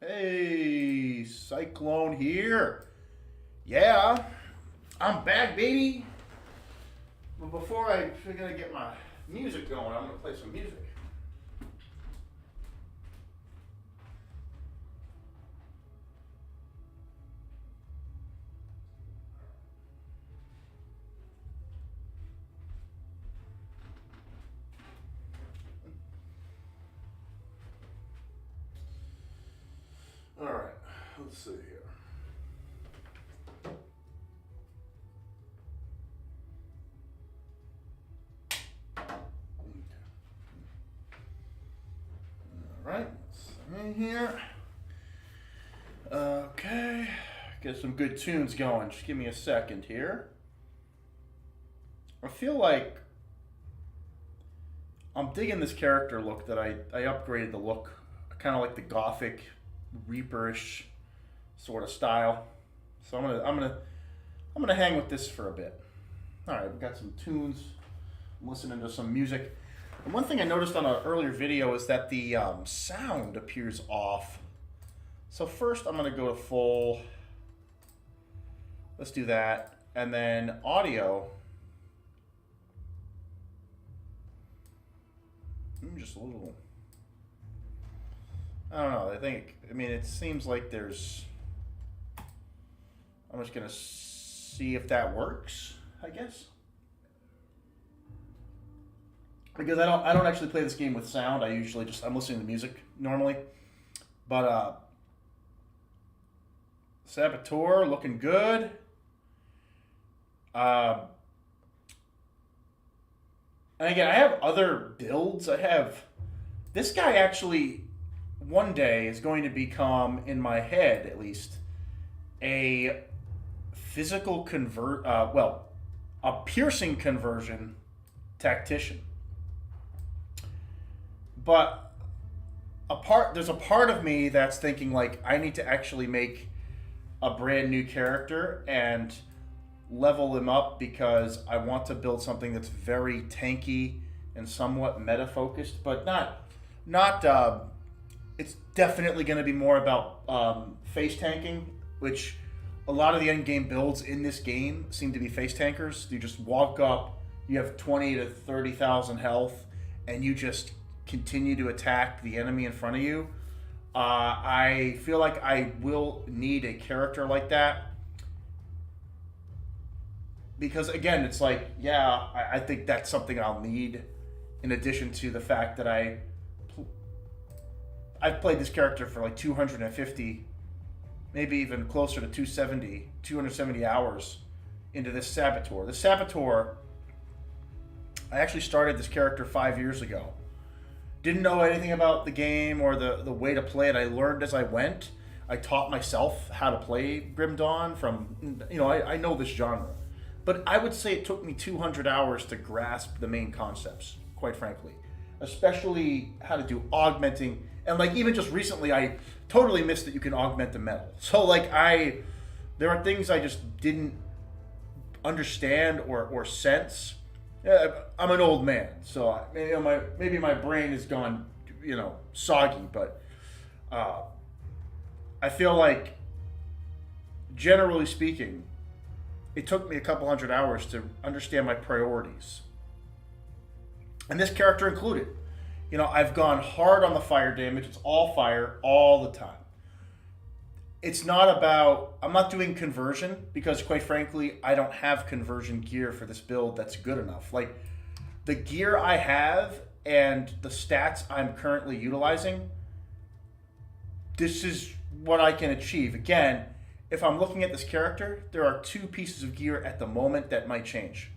Hey, Cyclone here. Yeah, I'm back, baby. But before I gotta get my music going, I'm gonna play some music. All right, let's see here. All right, let's in here. Okay, get some good tunes going. Just give me a second here. I feel like I'm digging this character look that I upgraded the look. Kind of like the gothic, reaperish sort of style. So I'm gonna hang with this for a bit. All right, we've got some tunes. I'm listening to some music. And one thing I noticed on an earlier video is that the sound appears off. So first I'm gonna go to full. Let's do that, and then audio. Just a little. I don't know. I mean, it seems like there's. I'm just gonna see if that works, I guess. Because I don't actually play this game with sound. I'm listening to music normally. But Saboteur looking good. And again, I have other builds. This guy actually one day is going to become, in my head at least, a a piercing conversion tactician. But there's a part of me that's thinking like I need to actually make a brand new character and level him up because I want to build something that's very tanky and somewhat meta focused, but not. It's definitely going to be more about face tanking, which a lot of the end game builds in this game seem to be face tankers. You just walk up, you have 20 to 30,000 health, and you just continue to attack the enemy in front of you. I feel like I will need a character like that. Because again, it's like, yeah, I think that's something I'll need in addition to the fact that I've played this character for like 250, maybe even closer to 270 hours into this Saboteur. The Saboteur, I actually started this character 5 years ago. Didn't know anything about the game or the way to play it. I learned as I went. I taught myself how to play Grim Dawn from, I know this genre. But I would say it took me 200 hours to grasp the main concepts, quite frankly. Especially how to do augmenting. And like even just recently, I totally missed that you can augment the metal. So like there are things I just didn't understand or sense. I'm an old man, so maybe my brain has gone, soggy. But I feel like, generally speaking, it took me a couple hundred hours to understand my priorities. And this character included. I've gone hard on the fire damage. It's all fire all the time. It's not about, I'm not doing conversion because quite frankly, I don't have conversion gear for this build that's good enough. Like the gear I have and the stats I'm currently utilizing, this is what I can achieve. Again, if I'm looking at this character, there are two pieces of gear at the moment that might change.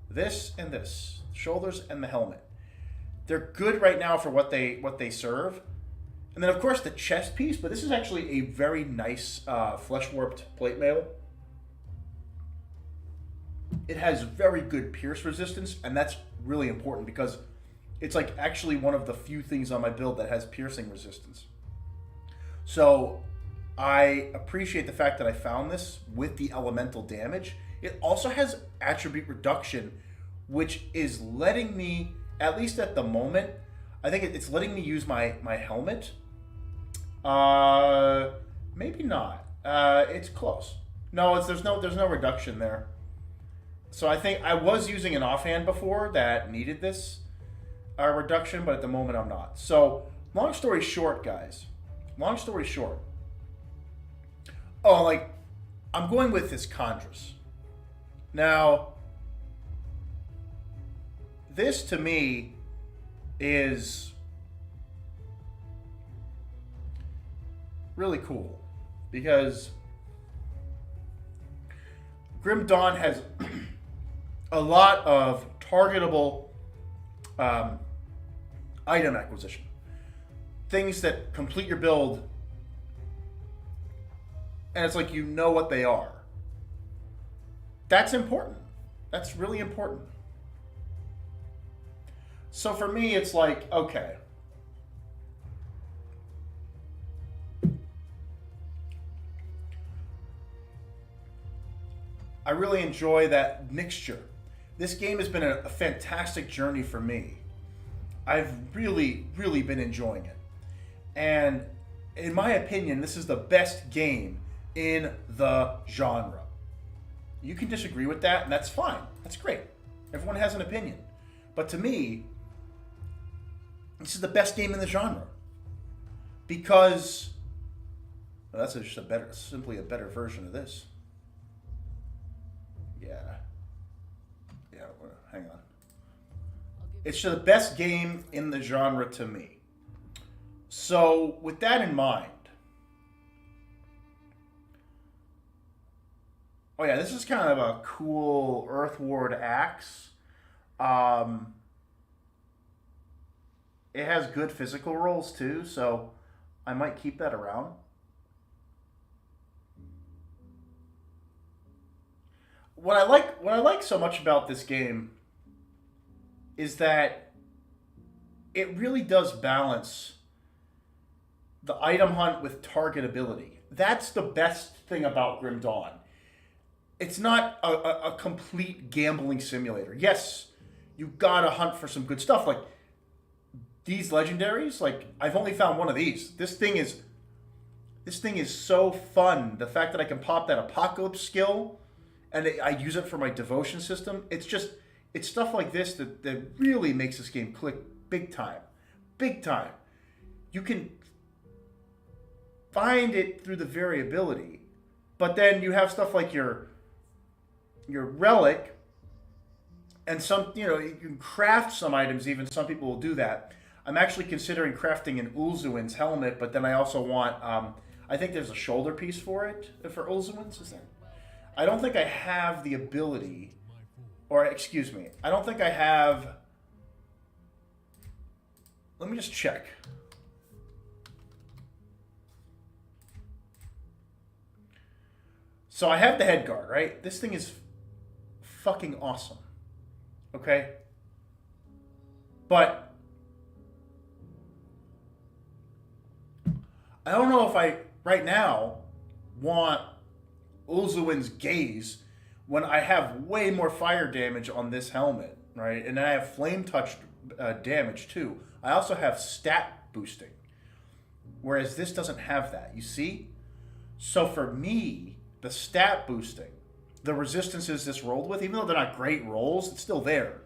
This and this, shoulders and the helmet. They're good right now for what they serve. And then of course the chest piece, but this is actually a very nice flesh warped plate mail. It has very good pierce resistance, and that's really important because it's like actually one of the few things on my build that has piercing resistance. So I appreciate the fact that I found this with the elemental damage. It also has attribute reduction, which is letting me, at least at the moment, I think it's letting me use my helmet Maybe not. It's close. No, there's no reduction there. So I think I was using an offhand before that needed this reduction, but at the moment I'm not. So long story short, guys. Long story short. Oh, like I'm going with this Chondrus. Now, this to me is really cool because Grim Dawn has a lot of targetable item acquisition. Things that complete your build, and it's like you know what they are. That's important. That's really important. So for me, it's like, okay. I really enjoy that mixture. This game has been a fantastic journey for me. I've really, really been enjoying it. And in my opinion, this is the best game in the genre. You can disagree with that, and that's fine. That's great. Everyone has an opinion. But to me, this is the best game in the genre. Because well, that's just simply a better version of this. Yeah, hang on. It's the best game in the genre to me. So, with that in mind, oh yeah, this is kind of a cool Earthward axe. It has good physical rolls too, so I might keep that around. What I like so much about this game is that it really does balance the item hunt with targetability. That's the best thing about Grim Dawn. It's not a complete gambling simulator. Yes, you gotta hunt for some good stuff. Like these legendaries, like I've only found one of these. This thing is so fun. The fact that I can pop that apocalypse skill and I use it for my devotion system. It's stuff like this that really makes this game click big time. Big time. You can find it through the variability, but then you have stuff like your relic, and some, you can craft some items. Even some people will do that. I'm actually considering crafting an Ulzuin's helmet, but then I also want, I think there's a shoulder piece for it, for Ulzuin's, is there? I don't think I have the ability, or excuse me, I don't think I have, let me just check. So I have the head guard, right? This thing is fucking awesome. Okay? But I don't know if I, right now, want Ulzuin's gaze when I have way more fire damage on this helmet, right? And I have flame touch damage too. I also have stat boosting, whereas this doesn't have that. You see? So for me, the stat boosting, the resistances this rolled with, even though they're not great rolls, it's still there.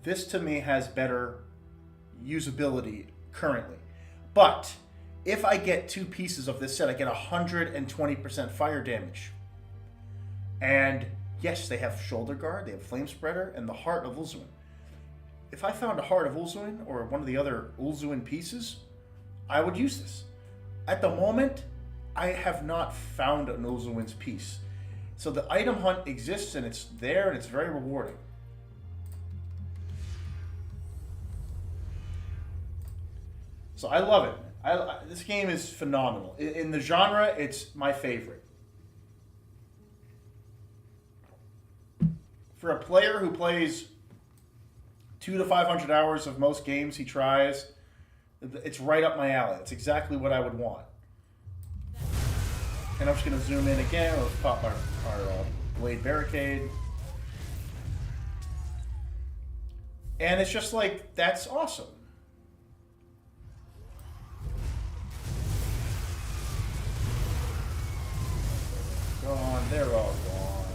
This to me has better usability currently. But if I get two pieces of this set, I get 120% fire damage. And yes, they have shoulder guard, they have flame spreader, and the heart of Ulzuin. If I found a heart of Ulzuin or one of the other Ulzuin pieces, I would use this. At the moment, I have not found an Ulzuin's piece. So the item hunt exists and it's there and it's very rewarding. So I love it. This game is phenomenal. In the genre, it's my favorite. For a player who plays 200 to 500 hours of most games he tries, it's right up my alley. It's exactly what I would want. And I'm just going to zoom in again. Let's pop our blade barricade. And it's just like, that's awesome. they're all gone.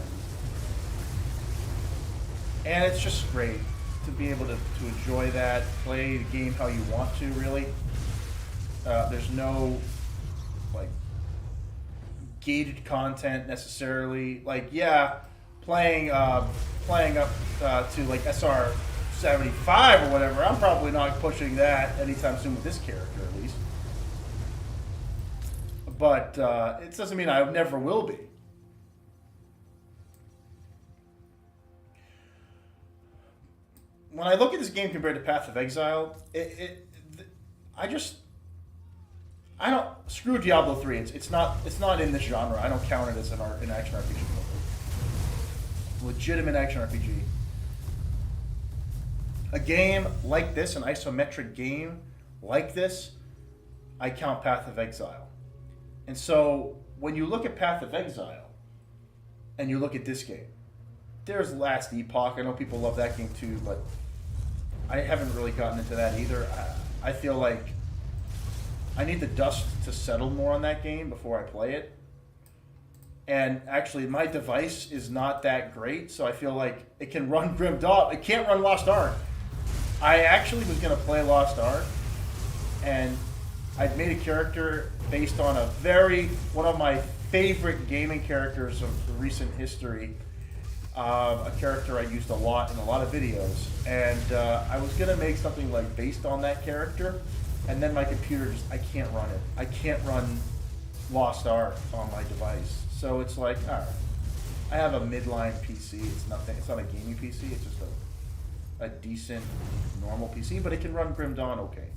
And it's just great to be able to enjoy that, play the game how you want to, really. There's no, like, gated content necessarily. Like, yeah, playing up to, like, SR 75 or whatever, I'm probably not pushing that anytime soon with this character, at least. But it doesn't mean I never will be. When I look at this game compared to Path of Exile, I don't screw Diablo 3. It's not in this genre. I don't count it as an action RPG. Legitimate action RPG. A game like this, an isometric game like this, I count Path of Exile. And so when you look at Path of Exile and you look at this game, there's Last Epoch. I know people love that game too, but I haven't really gotten into that either. I feel like I need the dust to settle more on that game before I play it. And actually, my device is not that great, so I feel like it can run Grim Dawn. It can't run Lost Ark. I actually was going to play Lost Ark, and I'd made a character based on one of my favorite gaming characters of the recent history. A character I used a lot in a lot of videos, and I was gonna make something like based on that character, and then my computer I can't run it. I can't run Lost Ark on my device, so it's like, all right, I have a midline PC. It's nothing. It's not a gaming PC. It's just a decent normal PC, but it can run Grim Dawn okay.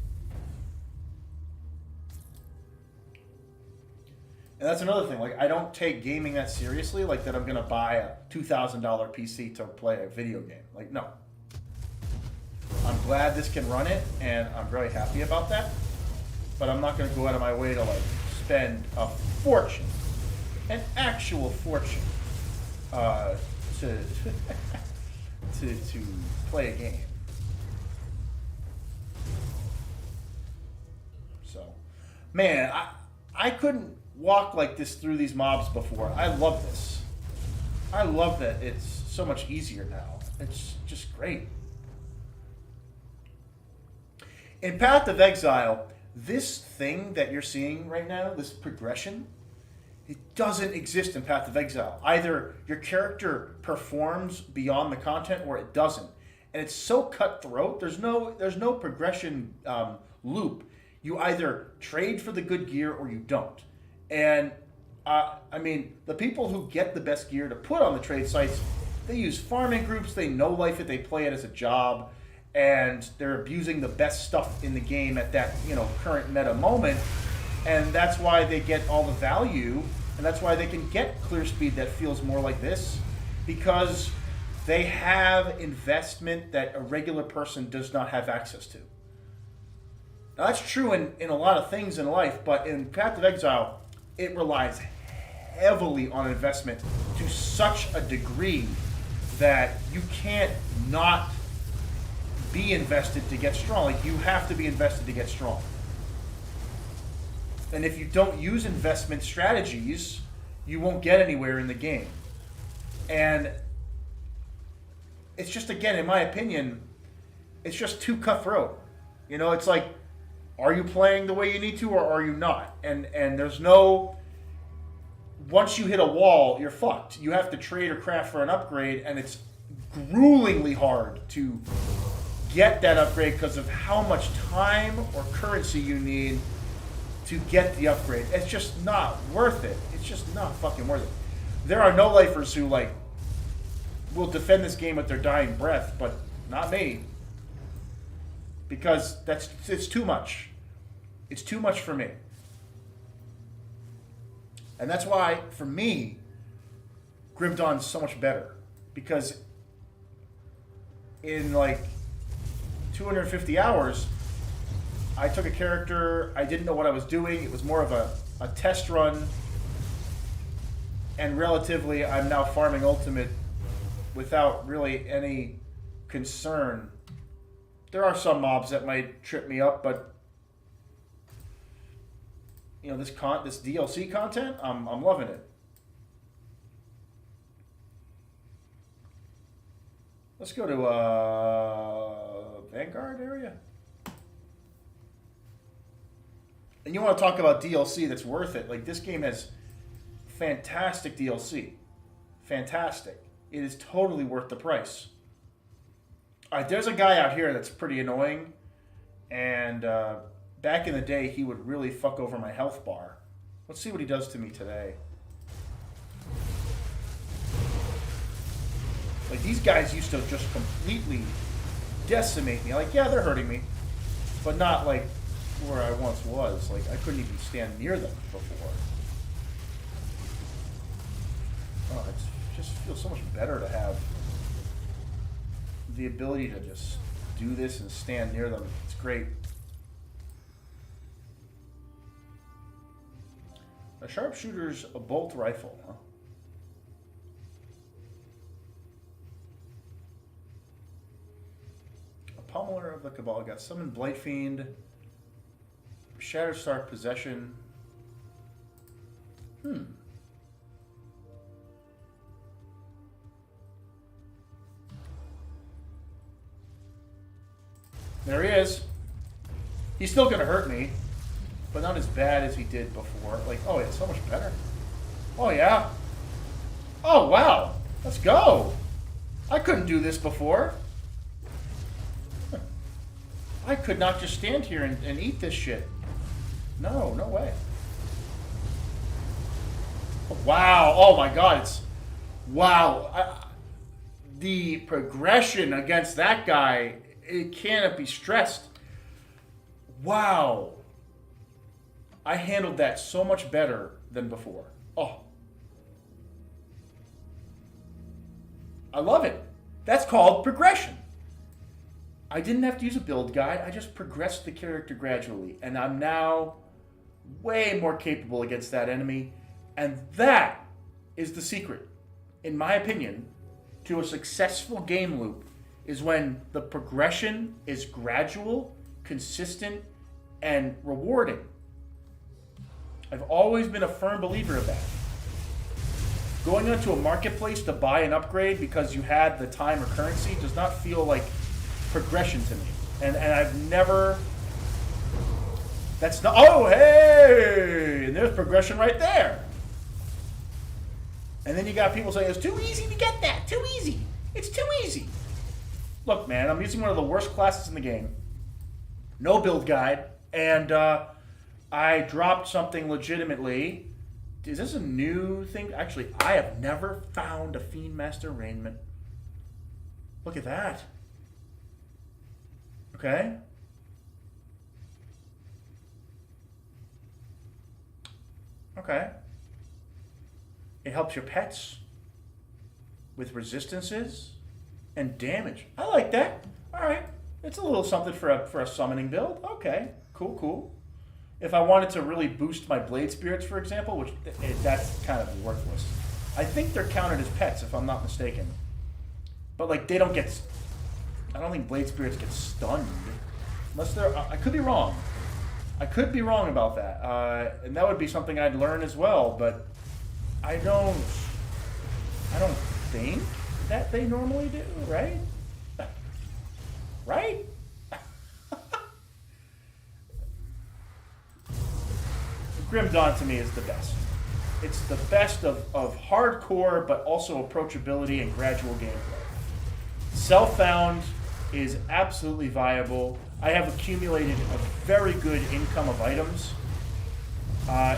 And that's another thing. Like, I don't take gaming that seriously. Like that, I'm gonna buy a $2,000 PC to play a video game. Like, no. I'm glad this can run it, and I'm very happy about that. But I'm not gonna go out of my way to like spend a fortune, an actual fortune, to to play a game. So, man, I couldn't walk like this through these mobs before. I love this. I love that it's so much easier now. It's just great. In Path of Exile, this thing that you're seeing right now, this progression, it doesn't exist in Path of Exile. Either your character performs beyond the content or it doesn't. And it's so cutthroat. There's no progression loop. You either trade for the good gear or you don't. And I mean, the people who get the best gear to put on the trade sites, they use farming groups, they no-life it, they play it as a job, and they're abusing the best stuff in the game at that, current meta moment. And that's why they get all the value, and that's why they can get clear speed that feels more like this, because they have investment that a regular person does not have access to. Now, that's true in a lot of things in life, but in Path of Exile, it relies heavily on investment to such a degree that you can't not be invested to get strong. Like, you have to be invested to get strong. And if you don't use investment strategies, you won't get anywhere in the game. And it's just, again, in my opinion, it's just too cutthroat. It's like, are you playing the way you need to, or are you not? And there's no, once you hit a wall, you're fucked. You have to trade or craft for an upgrade, and it's gruelingly hard to get that upgrade because of how much time or currency you need to get the upgrade. It's just not worth it. It's just not fucking worth it. There are no-lifers who, like, will defend this game with their dying breath, but not me. Because it's too much. It's too much for me. And that's why, for me, Grim Dawn's so much better. Because in like 250 hours, I took a character, I didn't know what I was doing. It was more of a test run. And relatively, I'm now farming Ultimate without really any concern. There are some mobs that might trip me up, but this DLC content, I'm loving it. Let's go to Vanguard area. And you want to talk about DLC that's worth it. Like, this game has fantastic DLC. Fantastic. It is totally worth the price. All right, there's a guy out here that's pretty annoying. And back in the day, he would really fuck over my health bar. Let's see what he does to me today. Like, these guys used to just completely decimate me. Like, yeah, they're hurting me. But not like where I once was. Like, I couldn't even stand near them before. Oh, it just feels so much better to have the ability to just do this and stand near them. It's great. A sharpshooter's a bolt rifle, huh? Pummeler of the Cabal got summoned Blightfiend, Shatterstar Possession. There he is. He's still gonna hurt me, but not as bad as he did before. Like, oh, it's so much better. Oh yeah. Oh wow. Let's go. I couldn't do this before. I could not just stand here and eat this shit. No, no way. Wow. Oh my god. It's... Wow. The progression against that guy, it cannot be stressed. Wow. I handled that so much better than before. Oh. I love it. That's called progression. I didn't have to use a build guide. I just progressed the character gradually. And I'm now way more capable against that enemy. And that is the secret, in my opinion, to a successful game loop, is when the progression is gradual, consistent, and rewarding. I've always been a firm believer of that. Going onto a marketplace to buy an upgrade because you had the time or currency does not feel like progression to me. And I've never... That's not... Oh, hey! And there's progression right there. And then you got people saying, it's too easy to get that. Too easy. It's too easy. Look, man, I'm using one of the worst classes in the game. No build guide. And I dropped something legitimately. Is this a new thing? Actually, I have never found a Fiendmaster arraignment. Look at that. Okay. Okay. It helps your pets with resistances and damage. I like that. All right. It's a little something for a summoning build. Okay. Cool, cool. If I wanted to really boost my Blade Spirits, for example, which that's kind of worthless. I think they're counted as pets, if I'm not mistaken. But, like, they don't get... I don't think Blade Spirits get stunned. Unless they're... I could be wrong. I could be wrong about that. And that would be something I'd learn as well, but I don't think that they normally do, right? Right? Grim Dawn to me is the best. It's the best of hardcore, but also approachability and gradual gameplay. Self-found is absolutely viable. I have accumulated a very good income of items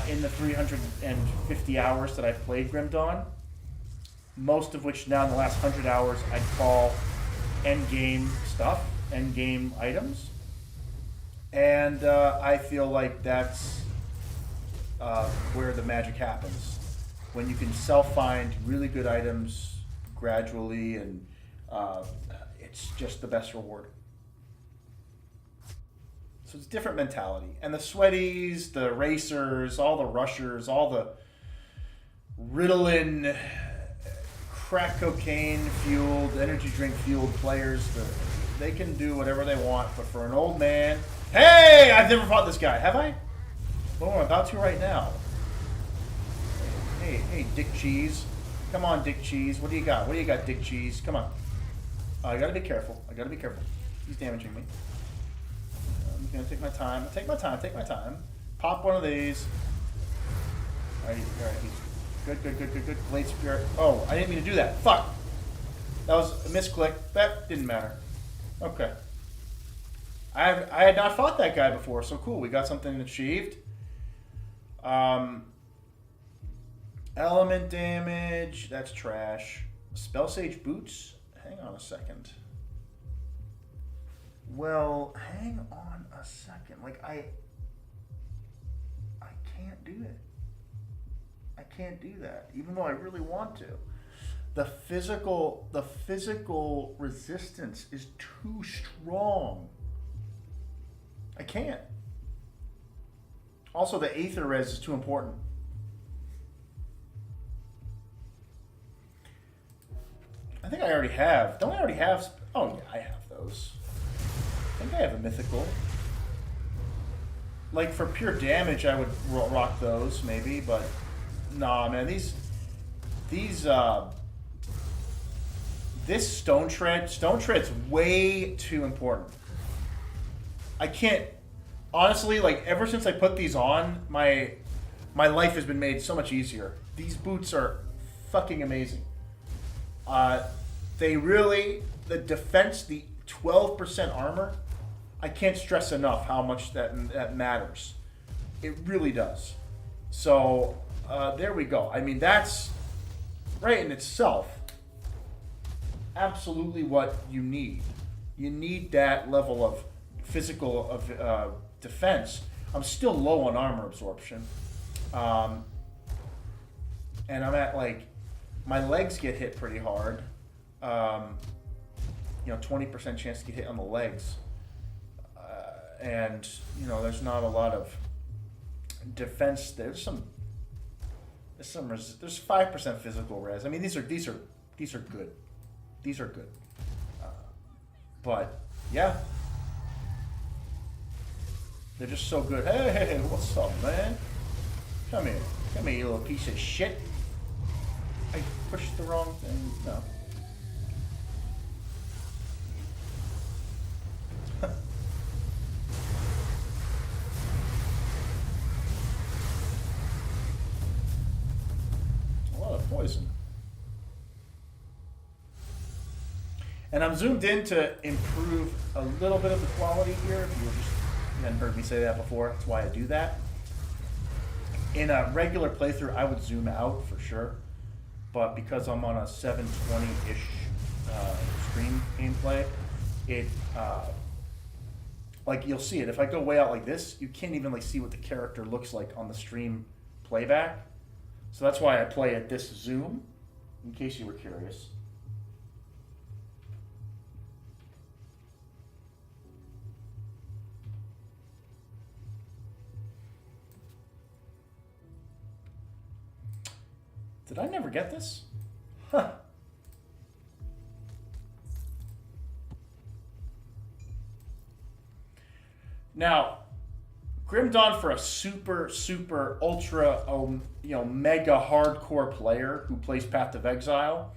in the 350 hours that I've played Grim Dawn. Most of which now in the last 100 hours I'd call endgame stuff, endgame items. And I feel like that's where the magic happens. When you can self-find really good items gradually, and it's just the best reward. So it's a different mentality. And the sweaties, the racers, all the rushers, all the Ritalin, crack cocaine fueled, energy drink fueled players, they can do whatever they want. But for an old man, hey, I've never fought this guy, have I? Well, I'm about to right now. Hey, Dick Cheese. Come on, Dick Cheese. What do you got? What do you got, Dick Cheese? Come on. I gotta be careful. I gotta be careful. He's damaging me. I'm gonna take my time. Take my time. Take my time. Pop one of these. Alright, he's good. Blade Spirit. Oh, I didn't mean to do that. Fuck. That was a misclick. That didn't matter. Okay. I had not fought that guy before, so cool. We got something achieved. Element damage. That's trash. Spell Sage Boots. Hang on a second. Well, hang on a second. Like, I can't do it. I can't do that, even though I really want to. The physical resistance is too strong. I can't. Also, the Aether Res is too important. I think I already have. Don't I already have? Oh, yeah, I have those. I think I have a mythical. Like, for pure damage, I would rock those, maybe, but... Nah, man, this Stone Tread's way too important. I can't... Honestly, like, ever since I put these on, my life has been made so much easier. These boots are fucking amazing. They really... The defense, the 12% armor, I can't stress enough how much that matters. It really does. So, there we go. I mean, that's right in itself absolutely what you need. You need that level of physical defense. I'm still low on armor absorption. And I'm at, like, my legs get hit pretty hard. 20% chance to get hit on the legs. And, there's not a lot of defense. There's 5% physical res. I mean, these are good. These are good. But yeah, they're just so good. Hey, what's up, man? Come here, you little piece of shit. I pushed the wrong thing. No. Poison. And I'm zoomed in to improve a little bit of the quality here. If you hadn't heard me say that before, that's why I do that. In a regular playthrough, I would zoom out for sure, but because I'm on a 720-ish stream gameplay, it like you'll see it. If I go way out like this, you can't even like see what the character looks like on the stream playback. So that's why I play at this zoom, in case you were curious. Did I never get this? Huh. Now, Grim Dawn for a super ultra mega hardcore player who plays Path of Exile,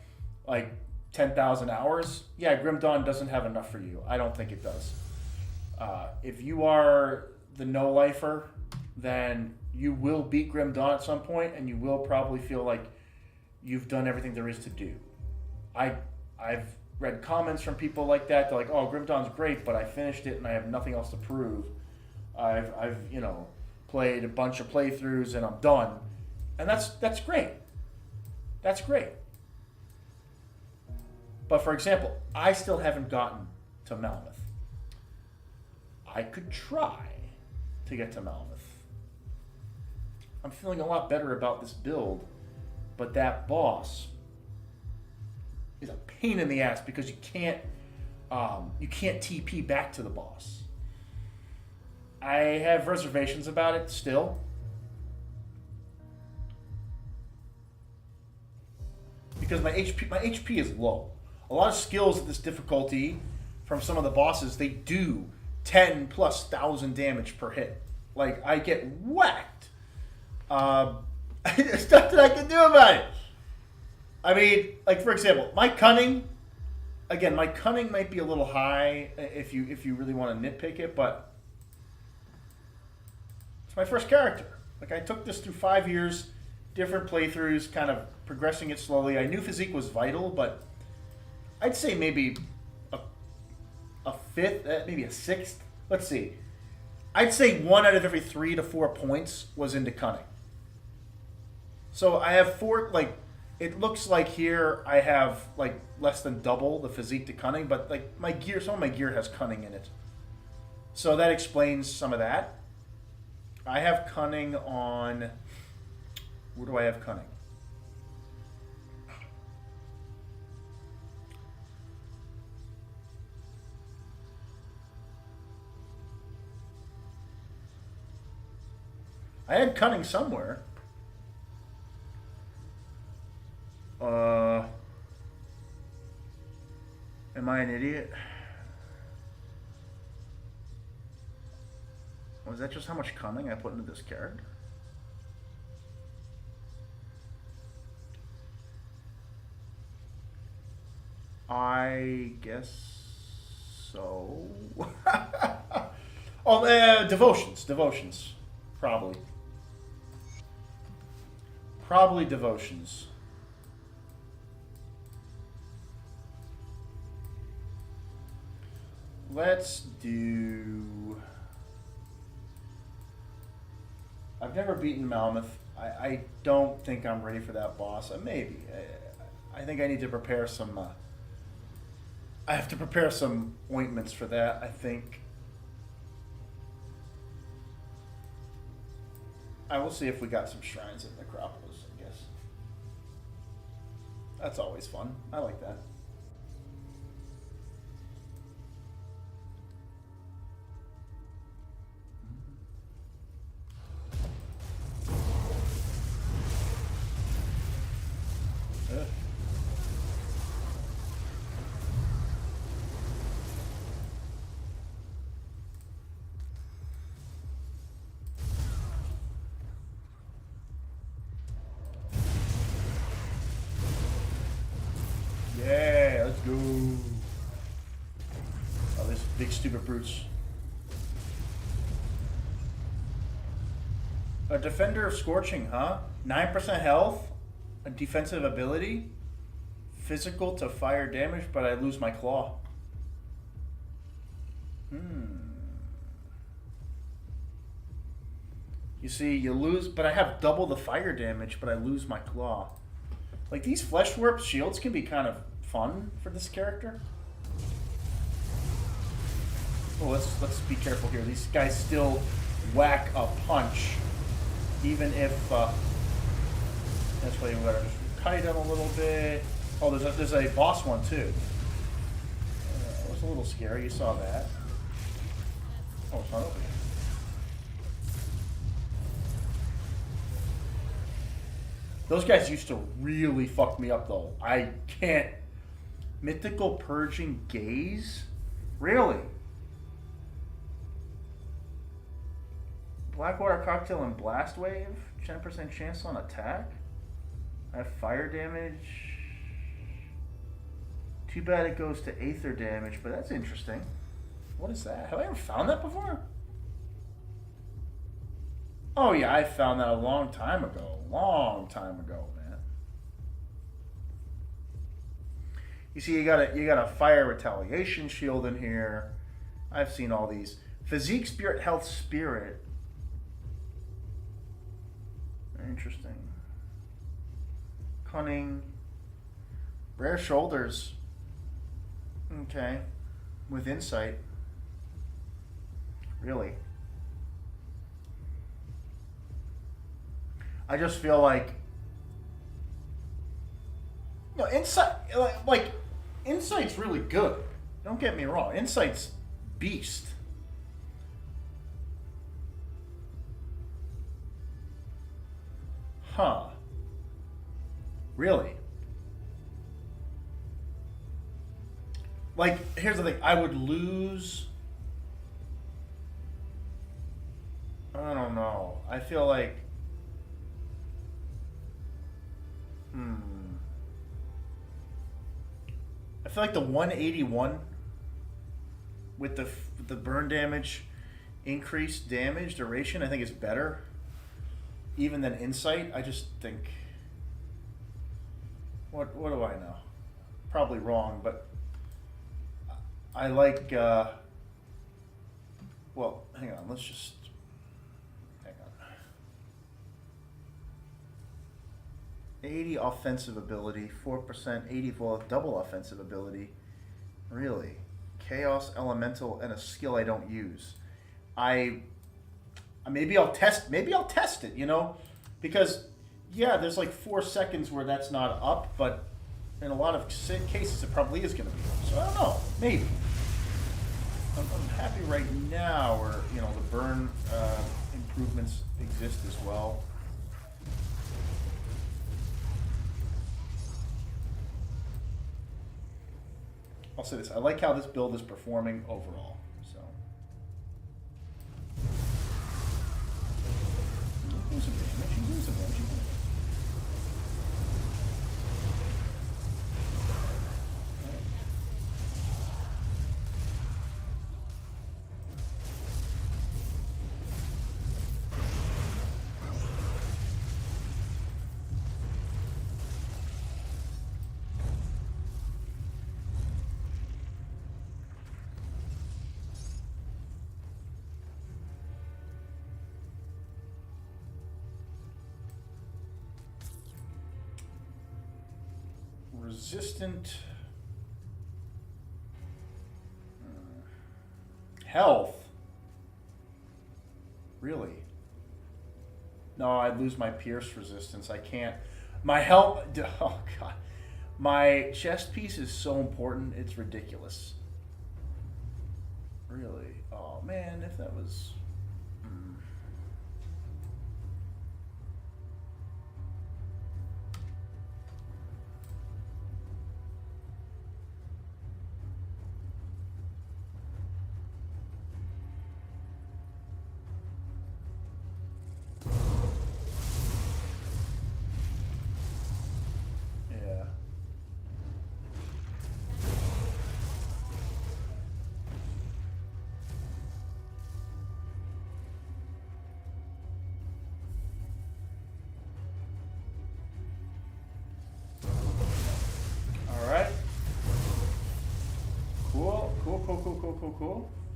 like 10,000 hours. Yeah, Grim Dawn doesn't have enough for you. I don't think it does. If you are the no-lifer, then you will beat Grim Dawn at some point, and you will probably feel like you've done everything there is to do. I've read comments from people like that. They're like, "Oh, Grim Dawn's great, but I finished it and I have nothing else to prove. I've played a bunch of playthroughs and I'm done," and that's great. That's great. But for example, I still haven't gotten to Malmeth. I could try to get to Malmeth. I'm feeling a lot better about this build, but that boss is a pain in the ass because you can't TP back to the boss. I have reservations about it still. Because my HP is low. A lot of skills at this difficulty from some of the bosses, they do 10,000+ damage per hit. Like, I get whacked. There's nothing I can do about it. I mean, like, for example, my cunning Again, my cunning might be a little high if you really want to nitpick it, but it's my first character. Like, I took this through 5 years, different playthroughs, kind of progressing it slowly. I knew physique was vital, but I'd say maybe a fifth, maybe a sixth. Let's see. I'd say 1 out of every 3 to 4 points was into cunning. So I have 4, like, it looks like here I have like less than double the physique to cunning, but like my gear, some of my gear has cunning in it. So that explains some of that. I have cunning on, where do I have cunning? I had cunning somewhere. Am I an idiot? Was that just how much cunning I put into this character? I guess so. Oh, devotions, probably. Probably devotions. Let's do... I've never beaten Mammoth. I don't think I'm ready for that boss. Maybe. I think I need to prepare some... I have to prepare some ointments for that, I think. I will see if we got some shrines at Necropolis, I guess. That's always fun. I like that. Yeah, let's go. Oh, this big stupid brutes. A defender of scorching, huh? 9% health, a defensive ability, physical to fire damage, but I lose my claw. You see, you lose, but I have double the fire damage, but I lose my claw. Like, these flesh warp shields can be kind of fun for this character. Oh, let's be careful here. These guys still whack a punch, even if that's why you gotta just kite them a little bit. Oh, there's a boss one too. It was a little scary. You saw that. Oh, it's not over yet. Those guys used to really fuck me up, though. I can't. Mythical Purging Gaze? Really? Blackwater Cocktail and Blast Wave? 10% chance on attack? I have fire damage. Too bad it goes to Aether damage, but that's interesting. What is that? Have I ever found that before? Oh yeah, I found that a long time ago. Long time ago, man. You see, you got a fire retaliation shield in here. I've seen all these. Physique, Spirit, Health, Spirit. Interesting. Cunning. Rare shoulders. Okay. With insight. Really. I just feel like, you know, insight, like insight's really good. Don't get me wrong. Insight's beast. Huh. Really? Like, here's the thing. I would lose. I don't know. I feel like. I feel like the 181 with the burn damage, increased damage duration, I think is better even than insight. I just think, what do I know? Probably wrong, but I like. Well, hang on. Let's just hang on. 80 offensive ability, 4%, 84 double offensive ability. Really? Chaos Elemental and a skill I don't use. Maybe I'll test it, you know? Because yeah, there's like 4 seconds where that's not up, but in a lot of cases it probably is going to be up. So I don't know. Maybe. I'm happy right now where, you know, the burn improvements exist as well. I'll say this. I like how this build is performing overall. So. Do some damage. Do some damage. Resistant health. Really? No, I'd lose my pierce resistance. I can't. My health. Oh god, my chest piece is so important. It's ridiculous. Really? Oh man, if that was.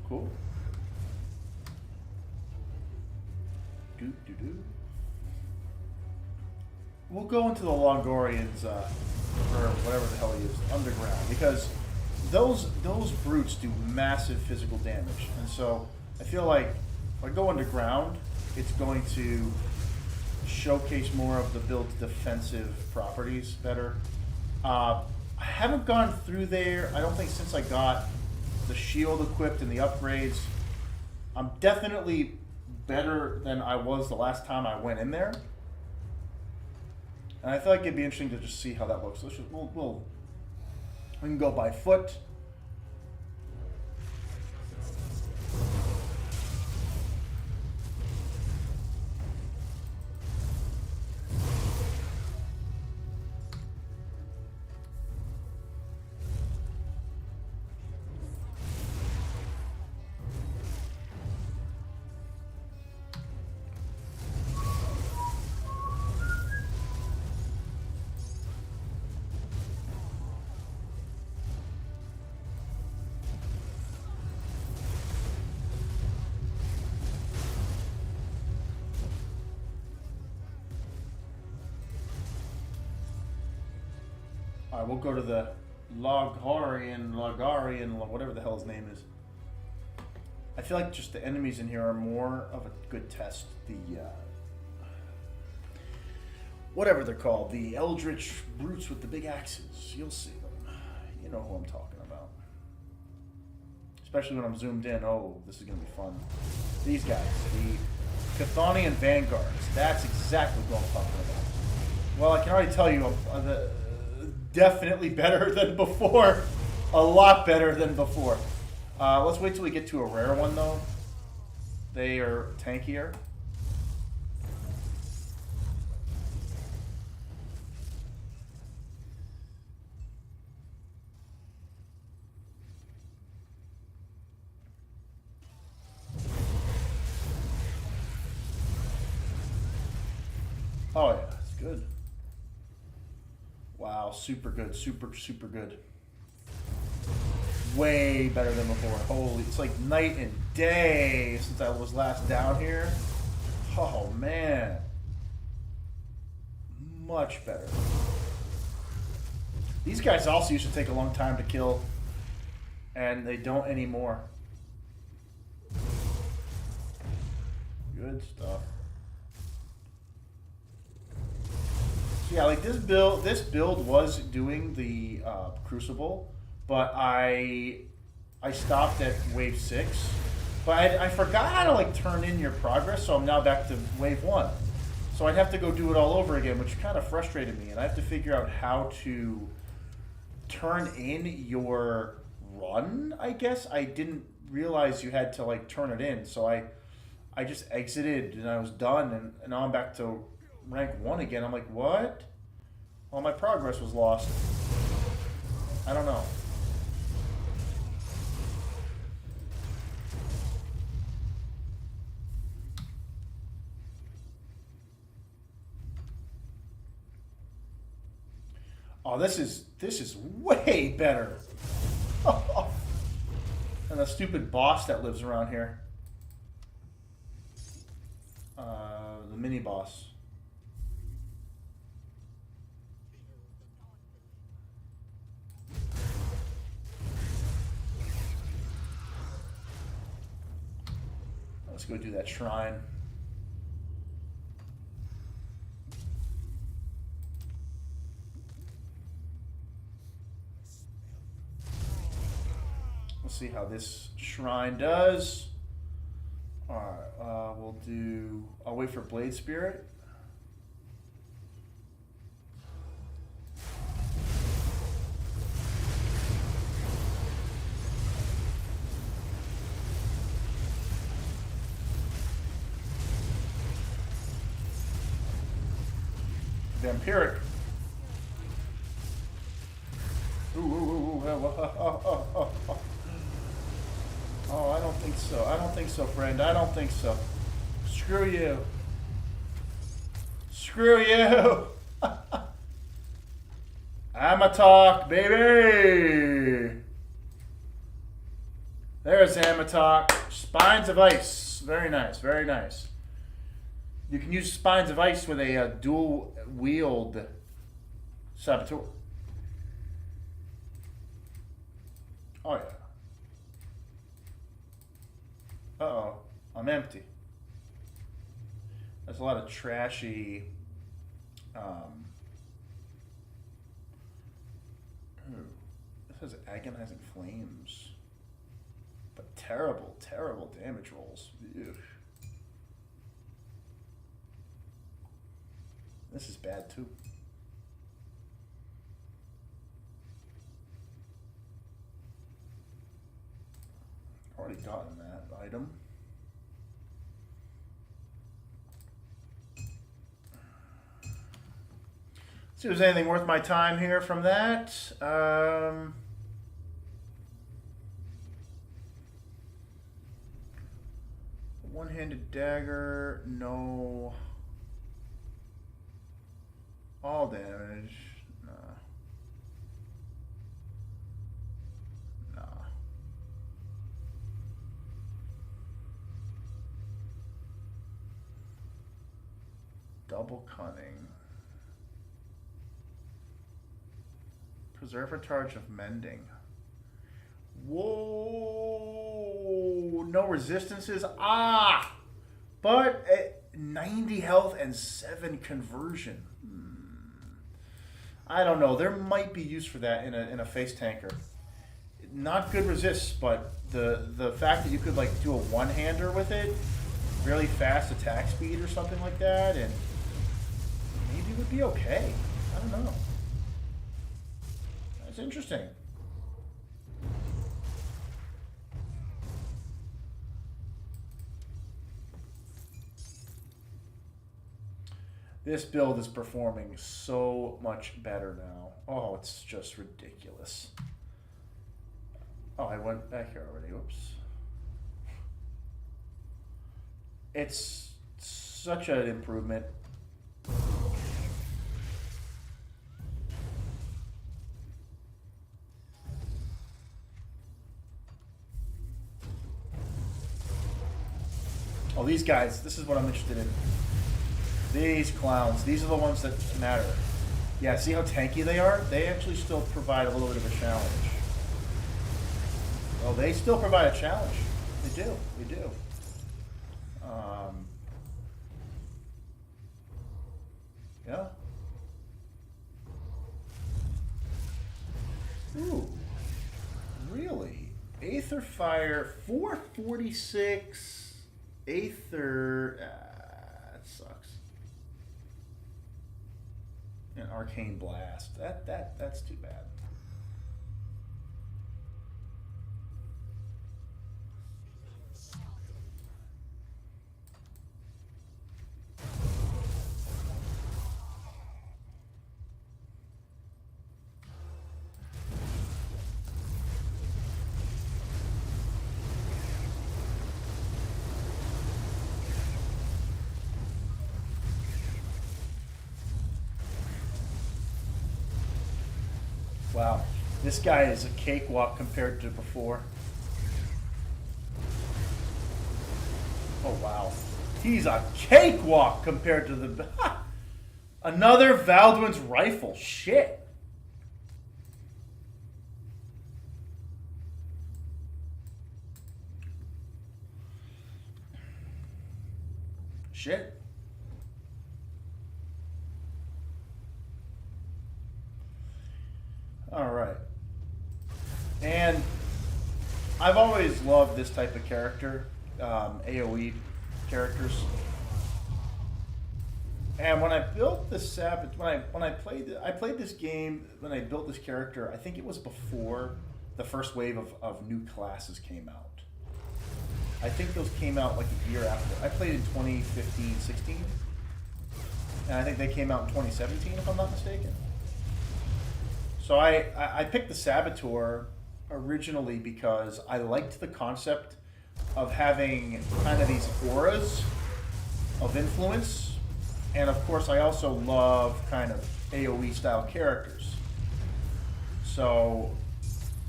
Cool. We'll go into the Longorians, or whatever the hell he is, underground, because those brutes do massive physical damage, and so I feel like if I go underground, it's going to showcase more of the build's defensive properties better. I haven't gone through there, I don't think, since I got the shield equipped and the upgrades. I'm definitely better than I was the last time I went in there. And I feel like it'd be interesting to just see how that looks. So we can go by foot. We'll go to the Logarian, whatever the hell his name is. I feel like just the enemies in here are more of a good test. The whatever they're called, the Eldritch brutes with the big axes. You'll see them. You know who I'm talking about. Especially when I'm zoomed in. Oh, this is gonna be fun. These guys, the Chthonian Vanguards. That's exactly what I'm talking about. Well, I can already tell you, definitely better than before. A lot better than before. Let's wait till we get to a rare one, though. They are tankier. Oh yeah, it's good. Wow, super good, super good. Way better than before. Holy, it's like night and day since I was last down here. Oh man, much better. These guys also used to take a long time to kill, and they don't anymore. Good stuff. So yeah, like this build was doing the Crucible, but I stopped at wave 6. But I forgot how to like turn in your progress, so I'm now back to wave 1. So I'd have to go do it all over again, which kind of frustrated me, and I have to figure out how to turn in your run, I guess. I didn't realize you had to like turn it in, so I just exited and I was done, and now I'm back to rank 1 again. I'm like, what? Well, my progress was lost. I don't know. Oh, this is way better. And the stupid boss that lives around here. The mini boss. Let's go do that shrine. Let's see how this shrine does. Alright, we'll do... I'll wait for Blade Spirit. Vampiric. Oh, I don't think so. I don't think so, friend. I don't think so. Screw you. Screw you. I'ma talk, baby. There's Amatok. Spines of Ice. Very nice, very nice. You can use Spines of Ice with a dual wield Saboteur. Oh yeah. Uh-oh. I'm empty. That's a lot of trashy... this has agonizing flames. But terrible, terrible damage rolls. Ugh. This is bad too. Already gotten that item. See if there's anything worth my time here from that. One-handed dagger, no. All damage, nah. Nah. Double cunning. Preserve a charge of mending. Whoa! No resistances. Ah! But 90 health and 7 conversion. I don't know. There might be use for that in a face tanker. Not good resists, but the fact that you could like do a one-hander with it, really fast attack speed or something like that, and maybe it would be okay. I don't know. That's interesting. This build is performing so much better now. Oh, it's just ridiculous. Oh, I went back here already. Oops. It's such an improvement. guys. This is what I'm interested in. These clowns. These are the ones that matter. Yeah, see how tanky they are? They actually still provide a little bit of a challenge. Well, they still provide a challenge. They do. They do. Yeah. Ooh. Really? Aether Fire, 446. Aether. That sucks. An Arcane Blast. That's too bad. Wow, this guy is a cakewalk compared to before. Oh wow, he's a cakewalk compared to the... Another Valdwin's Rifle, shit. Shit. All right. And I've always loved this type of character, AoE characters. And when I built the Saboteur, when I played this game, when I built this character, I think it was before the first wave of new classes came out. I think those came out like a year after. I played in 2015, 16, and I think they came out in 2017, if I'm not mistaken. So I picked the Saboteur originally because I liked the concept of having kind of these auras of influence. And of course, I also love kind of AoE style characters. So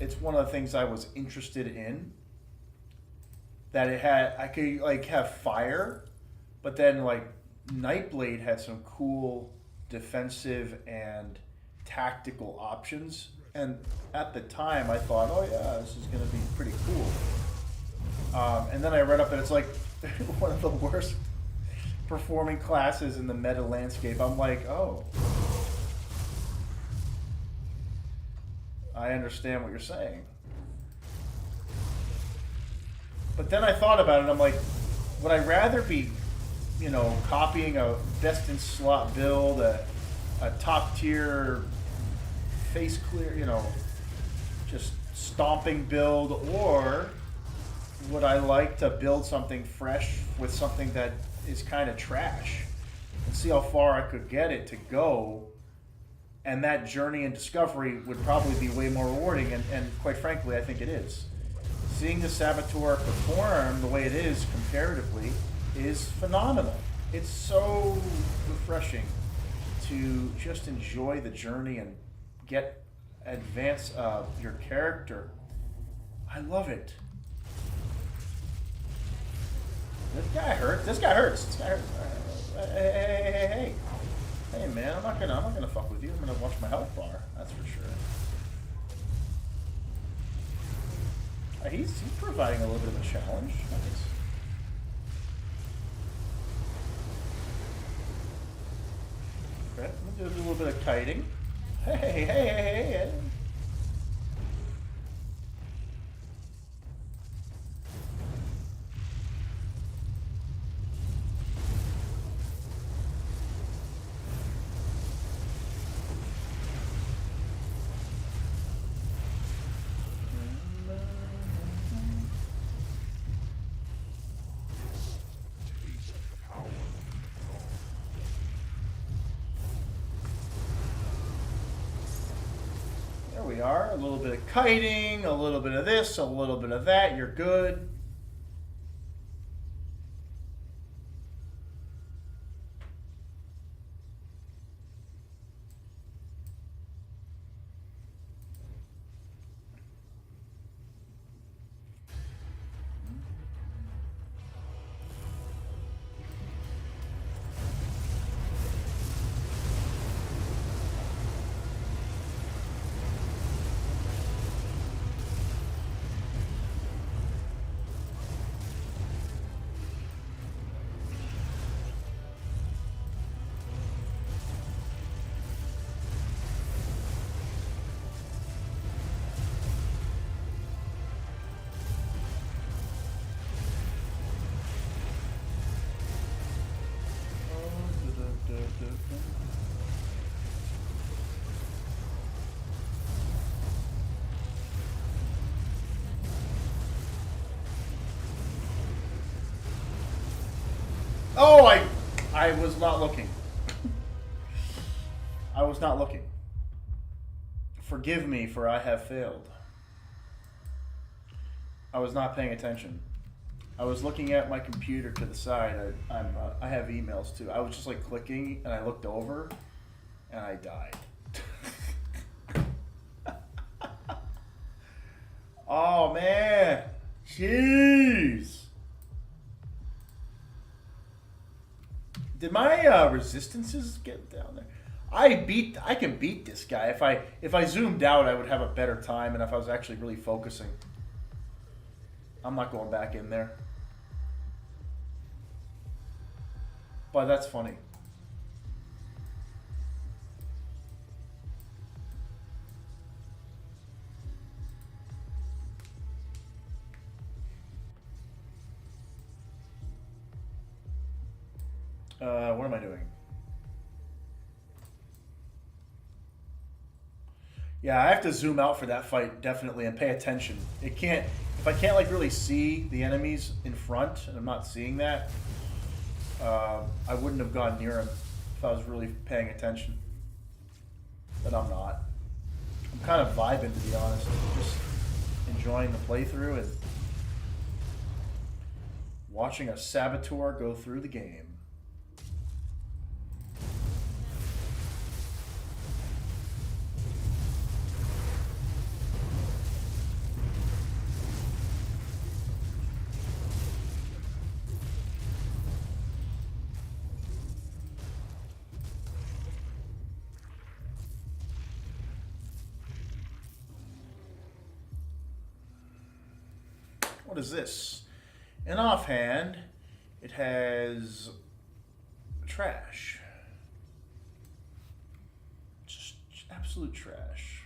it's one of the things I was interested in. That it had, I could like have fire, but then like Nightblade had some cool defensive and tactical options. And at the time, I thought, oh yeah, this is going to be pretty cool. And then I read up, and it's like one of the worst performing classes in the meta landscape. I'm like, oh, I understand what you're saying. But then I thought about it, I'm like, would I rather be, you know, copying a best in slot build, a top tier face clear, you know, just stomping build, or would I like to build something fresh with something that is kind of trash and see how far I could get it to go? And that journey and discovery would probably be way more rewarding, and quite frankly, I think it is. Seeing the Saboteur perform the way it is comparatively is phenomenal. It's so refreshing to just enjoy the journey and advance your character. I love it. This guy hurts. This guy hurts. This guy hurts. Hey, man! I'm not gonna fuck with you. I'm gonna watch my health bar. That's for sure. He's providing a little bit of a challenge. Nice. Okay, I'm gonna do a little bit of kiting. Hey. We are. A little bit of kiting, a little bit of this, a little bit of that. You're good. Oh, I was not looking. I was not looking. Forgive me, for I have failed. I was not paying attention. I was looking at my computer to the side. I have emails too. I was just like clicking, and I looked over, and I died. Oh man, jeez. Did my resistances get down there? I can beat this guy. If I zoomed out, I would have a better time, and if I was actually really focusing. I'm not going back in there. But that's funny. What am I doing? Yeah, I have to zoom out for that fight, definitely, and pay attention. If I can't like really see the enemies in front, and I'm not seeing that, I wouldn't have gone near him if I was really paying attention. But I'm not. I'm kind of vibing, to be honest. Just enjoying the playthrough and watching a Saboteur go through the game. What is this? An offhand, it has trash. Just absolute trash.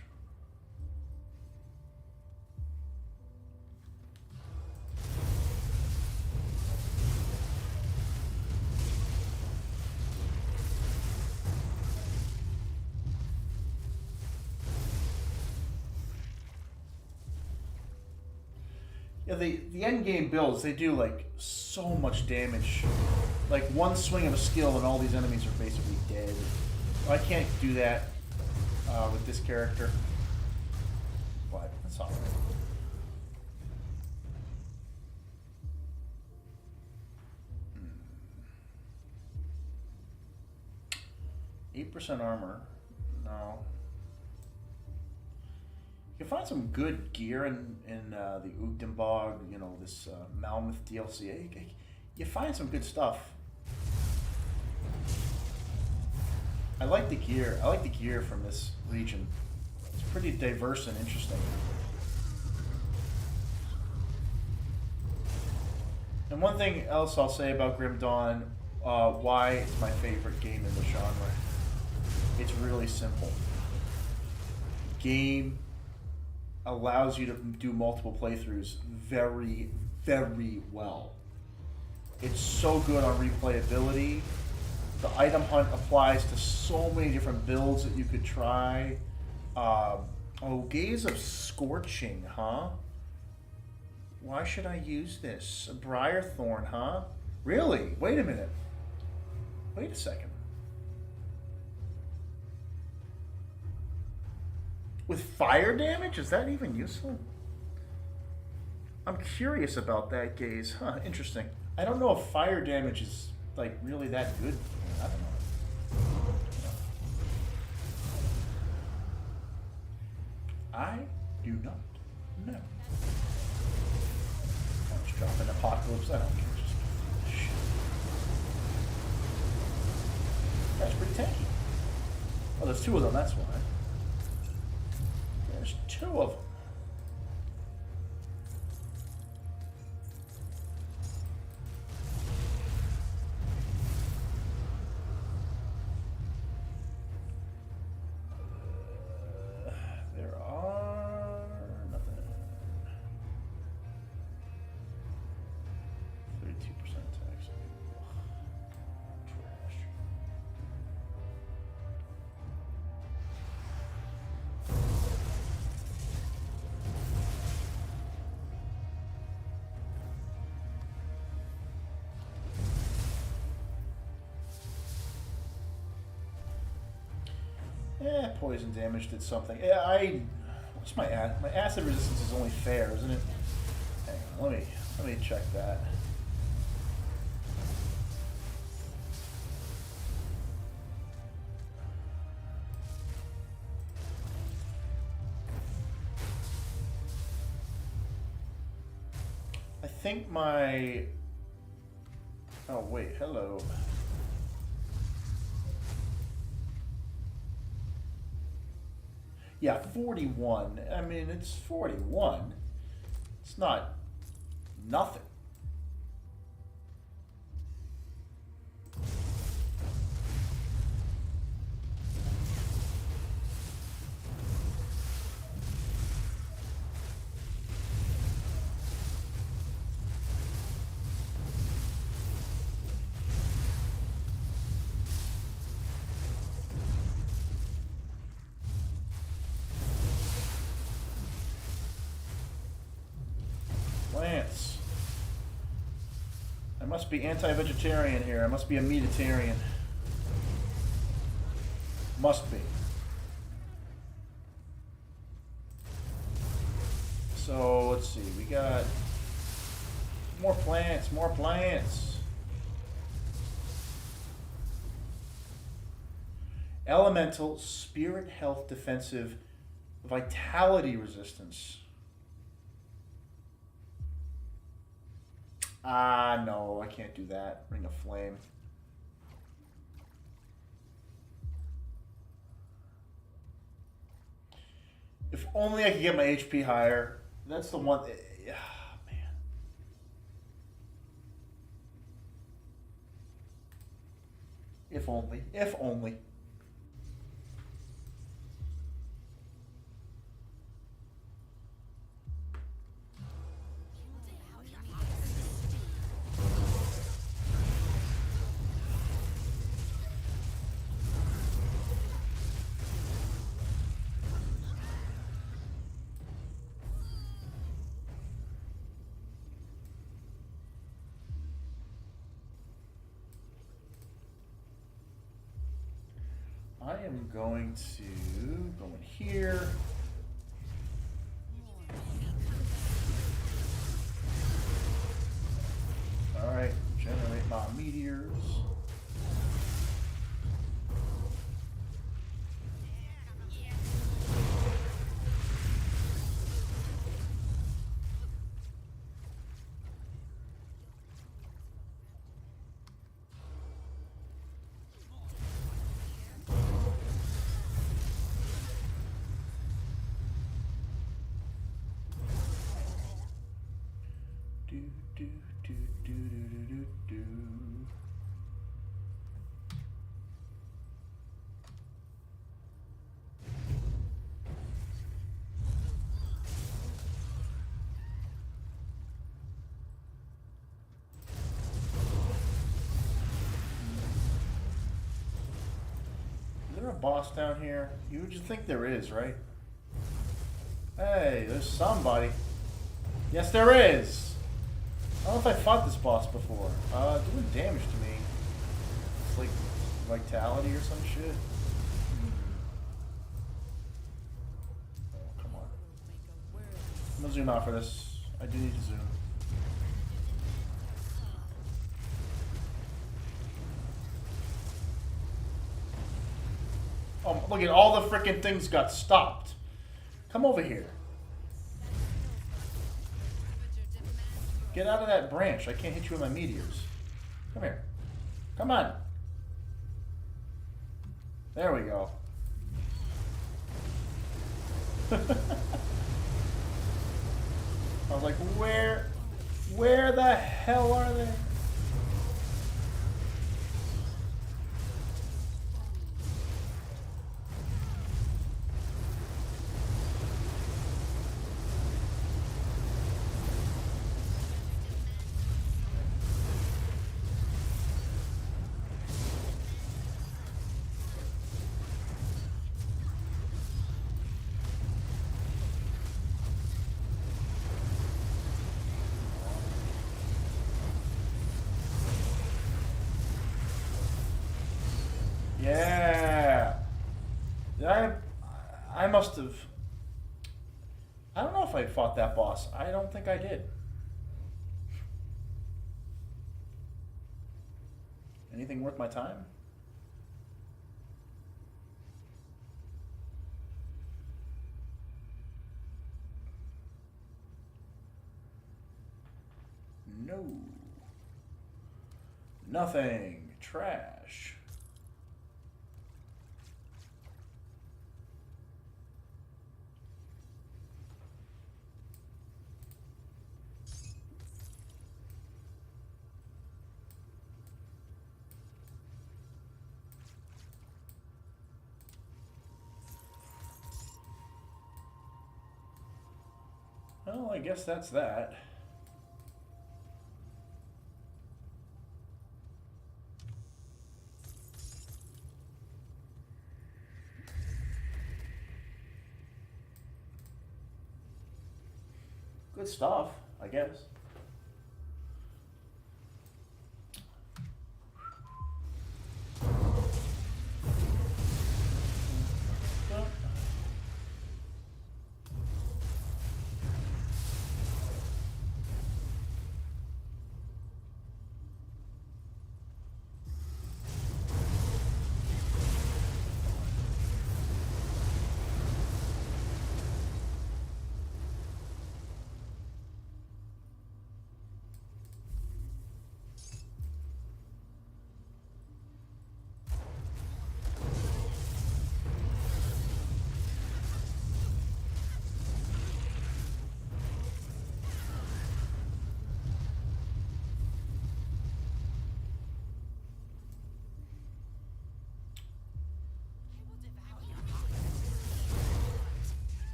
Yeah, the end game builds, they do like so much damage. Like one swing of a skill and all these enemies are basically dead. I can't do that with this character. But that's alright. Hmm. 8% armor. No. You can find some good gear in the Ugdenbog, you know, this Malmouth DLC. You find some good stuff. I like the gear. I like the gear from this region. It's pretty diverse and interesting. And one thing else I'll say about Grim Dawn, why it's my favorite game in the genre. It's really simple. Game allows you to do multiple playthroughs very, very well. It's so good on replayability. The item hunt applies to so many different builds that you could try. Gaze of Scorching, huh? Why should I use this? A Briarthorn, huh? Really? Wait a minute. Wait a second. With fire damage? Is that even useful? I'm curious about that, Gaze. Huh, interesting. I don't know if fire damage is, like, really that good. I don't know. I do not know. I'll just drop an Apocalypse. I don't care. Just shit. That's pretty tanky. Oh, there's two of them, that's why. There's two of them. There are nothing. 32% tax. Trash. Poison damage did something. What's my acid resistance is only fair, isn't it? Hang on, let me check that. I think my... Oh wait, hello. Yeah, 41. I mean, it's 41. It's not nothing. Plants. I must be anti-vegetarian here. I must be a meatitarian. Must be. So let's see. We got more plants. More plants. Elemental, spirit, health, defensive, vitality resistance. No, I can't do that. Ring of Flame. If only I could get my HP higher. That's the one. Man. If only. If only. I am going to go in here. All right, generate my meteors. Is there a boss down here? You would just think there is, right? Hey, there's somebody. Yes, there is. I don't know if I fought this boss before. Doing damage to me. It's like vitality or some shit. Oh, come on. I'm gonna zoom out for this. I do need to zoom. Oh, look at all the freaking things got stopped. Come over here. Get out of that branch. I can't hit you with my meteors. Come here. Come on. There we go. I was like, where the hell are they? Yeah. Did I must have... I don't know if I fought that boss. I don't think I did. Anything worth my time? No. Nothing. Trash. Well, I guess that's that. Good stuff, I guess.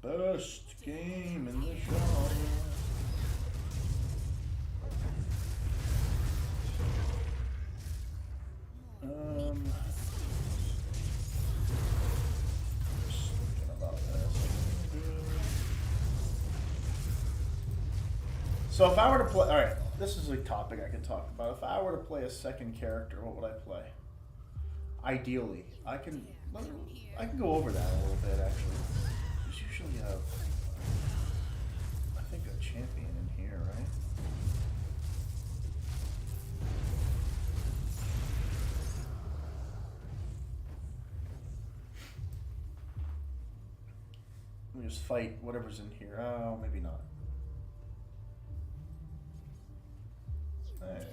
Best game in the genre. Just thinking about this. So if I were to play, all right, this is a topic I can talk about. If I were to play a second character, what would I play? Ideally, I can go over that a little bit actually. Usually have, I think, a champion in here, right? Let me just fight whatever's in here. Oh, maybe not. There.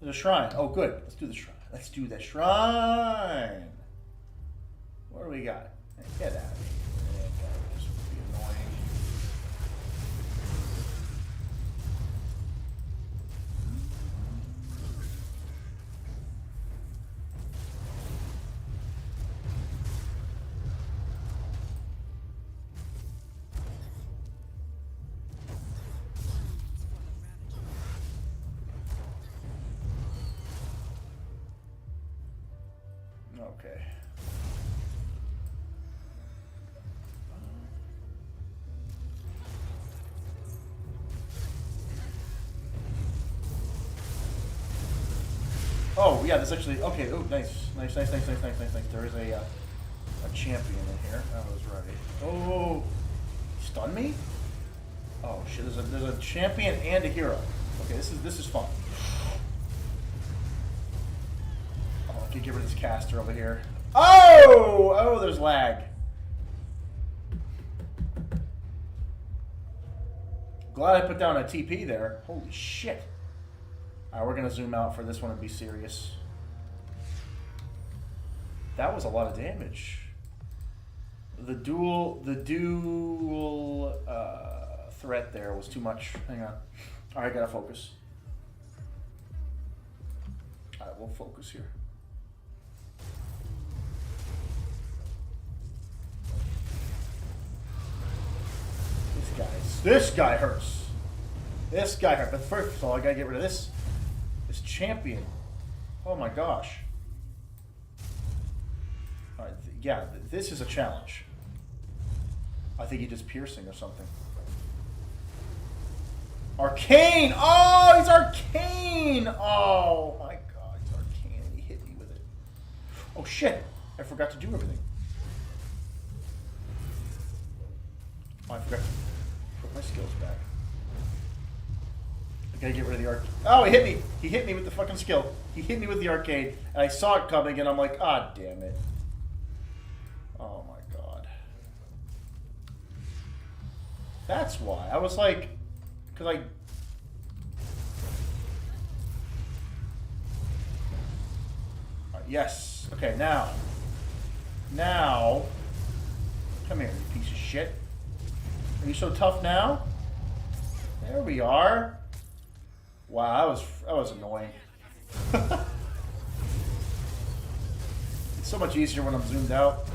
There's a shrine. Oh, good. Let's do the shrine. Let's do the shrine. What do we got? Get out of here. This would be annoying. Okay. Oh yeah, there's actually okay. Oh, nice. There is a champion in here. I was ready. Oh, stun me? Oh shit! There's a champion and a hero. Okay, this is fun. Oh, I can get rid of this caster over here. Oh, there's lag. Glad I put down a TP there. Holy shit. Alright, we're gonna zoom out for this one and be serious. That was a lot of damage. The dual threat there was too much. Hang on. Alright, gotta focus. Alright, we'll focus here. This guy hurts. This guy hurts. But first of all, I gotta get rid of this champion. Oh my gosh. All right, yeah, this is a challenge. I think he does piercing or something. Arcane! Oh, he's arcane! Oh my god, he's arcane and he hit me with it. Oh shit, I forgot to do everything. Oh, I forgot to put my skills back. I gotta get rid of the arcane. Oh, he hit me! He hit me with the fucking skill. He hit me with the arcane, and I saw it coming, and I'm like, ah, damn it. Oh my god. That's why. I was like, because I... Yes. Okay, now. Now. Come here, you piece of shit. Are you so tough now? There we are. Wow, that was annoying. It's so much easier when I'm zoomed out.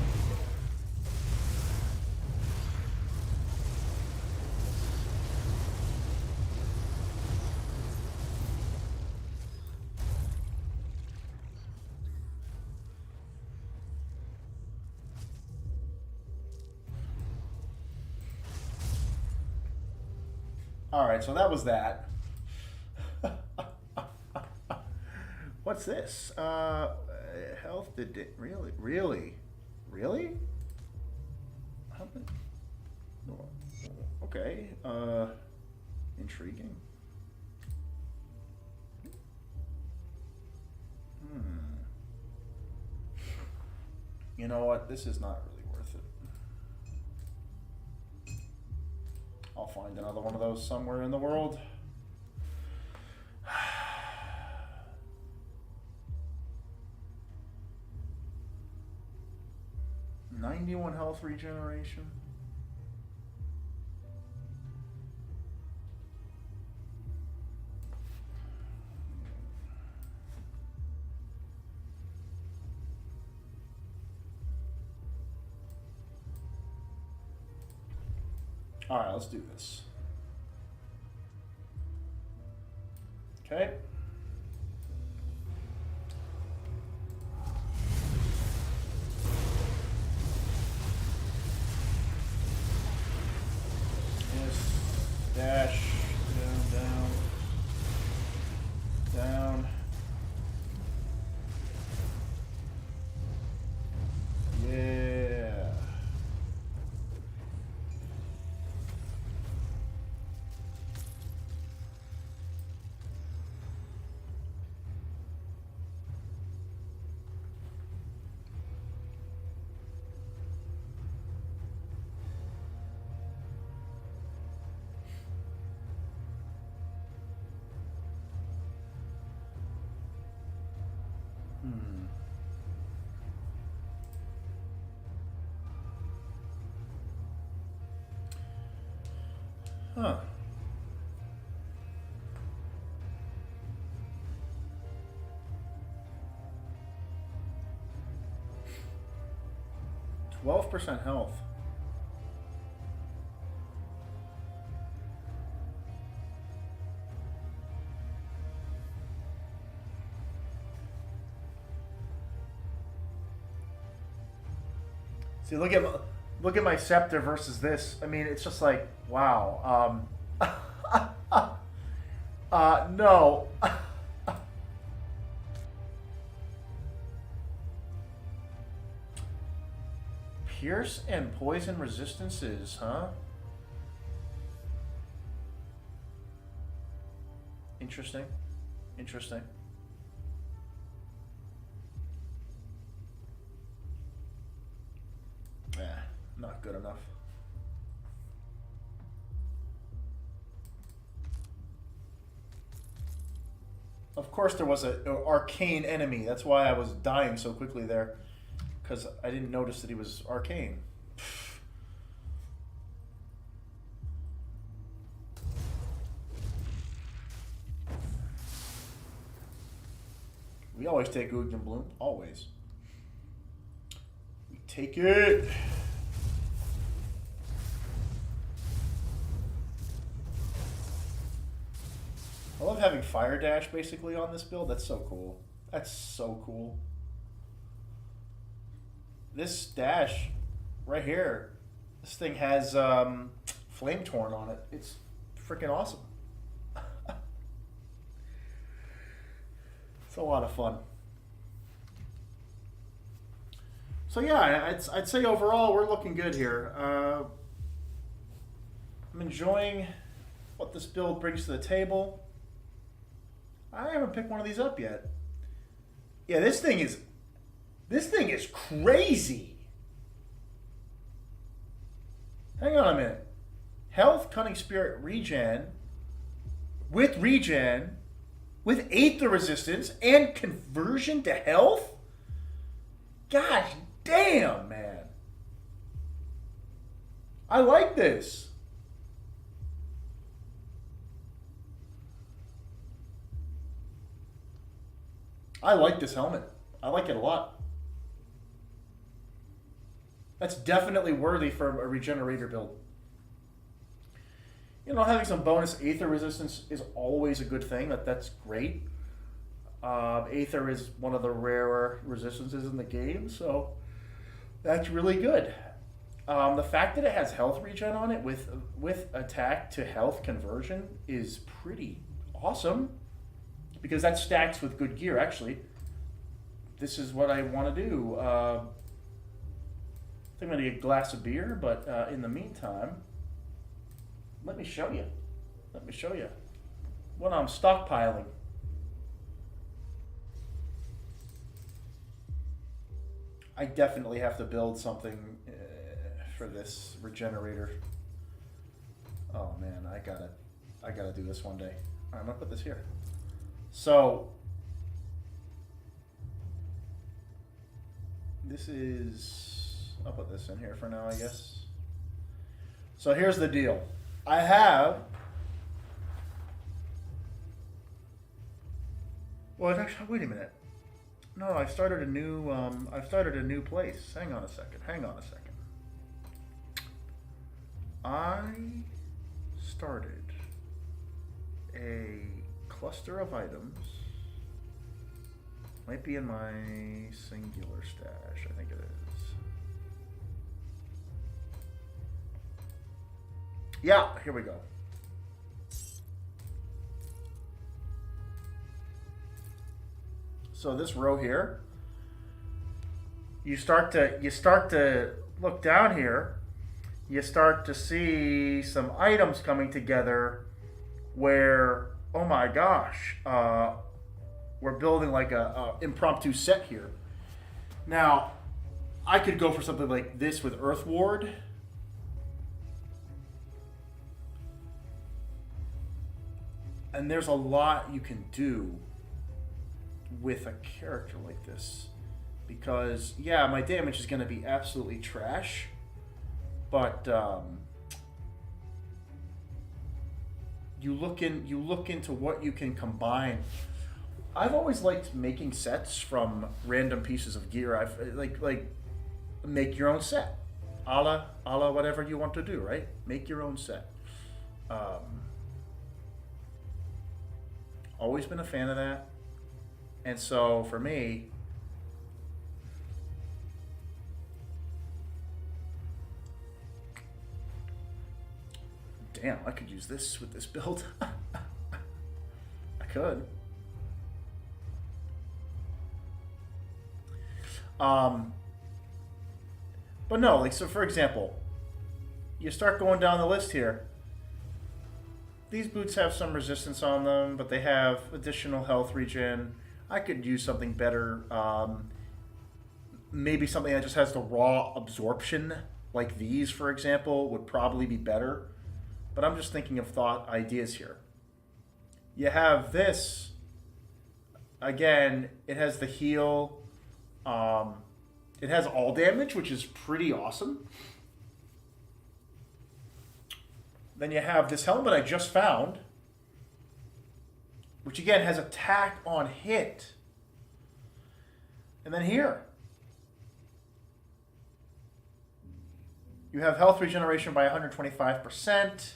Alright, so that was that. What's this? Health did really? How many? Okay. Intriguing. You know what? This is not really worth it. I'll find another one of those somewhere in the world. 91 health regeneration. All right, let's do this. Okay. Yes. Dash. Down. Down. Yeah. Huh. %12 health. See, look at my scepter versus this. I mean, it's just like, wow. No. Pierce and poison resistances, huh? Interesting. Interesting. Not good enough. Of course there was an arcane enemy. That's why I was dying so quickly there. Because I didn't notice that he was arcane. We always take Oog and Bloom. Always. We take it. I love having Fire Dash basically on this build. That's so cool. That's so cool. This dash right here This thing has Flame Torn on it. It's freaking awesome. It's a lot of fun. So yeah, I'd say overall we're looking good here. I'm enjoying what this build brings to the table. I haven't picked one of these up yet. Yeah, this thing is crazy. Hang on a minute. Health, Cunning Spirit, regen, with Aether Resistance, and conversion to health? Gosh damn, man. I like this. I like this helmet. I like it a lot. That's definitely worthy for a regenerator build. You know, having some bonus Aether resistance is always a good thing. That's great. Aether is one of the rarer resistances in the game, so that's really good. The fact that it has health regen on it with attack to health conversion is pretty awesome, because that stacks with good gear. Actually, this is what I want to do. I think I'm going to get a glass of beer, but in the meantime, let me show you. Let me show you what I'm stockpiling. I definitely have to build something for this regenerator. Oh man, I gotta do this one day. All right, I'm gonna put this here. So this is, I'll put this in here for now, I guess. So here's the deal. I have, well, actually, wait a minute. No, I started a new place. Hang on a second. I started a cluster of items. Might be in my singular stash. I think it is. Yeah, here we go. So this row here, you start to look down here, you start to see some items coming together where, oh my gosh, we're building like a impromptu set here. Now, I could go for something like this with Earth Ward. And there's a lot you can do with a character like this, because yeah, my damage is going to be absolutely trash, but you look into what you can combine. I've always liked making sets from random pieces of gear. I've like make your own set, a la whatever you want to do, right? Make your own set. Always been a fan of that. And so for me, damn, I could use this with this build. I could. But no, like, so for example, you start going down the list here. These boots have some resistance on them, but they have additional health regen. I could use something better. Maybe something that just has the raw absorption, like these, for example, would probably be better. But I'm just thinking of thought ideas here. You have this. Again, it has the heal. It has all damage, which is pretty awesome. Then you have this helmet I just found, which again has attack on hit. And then here, you have health regeneration by 125%.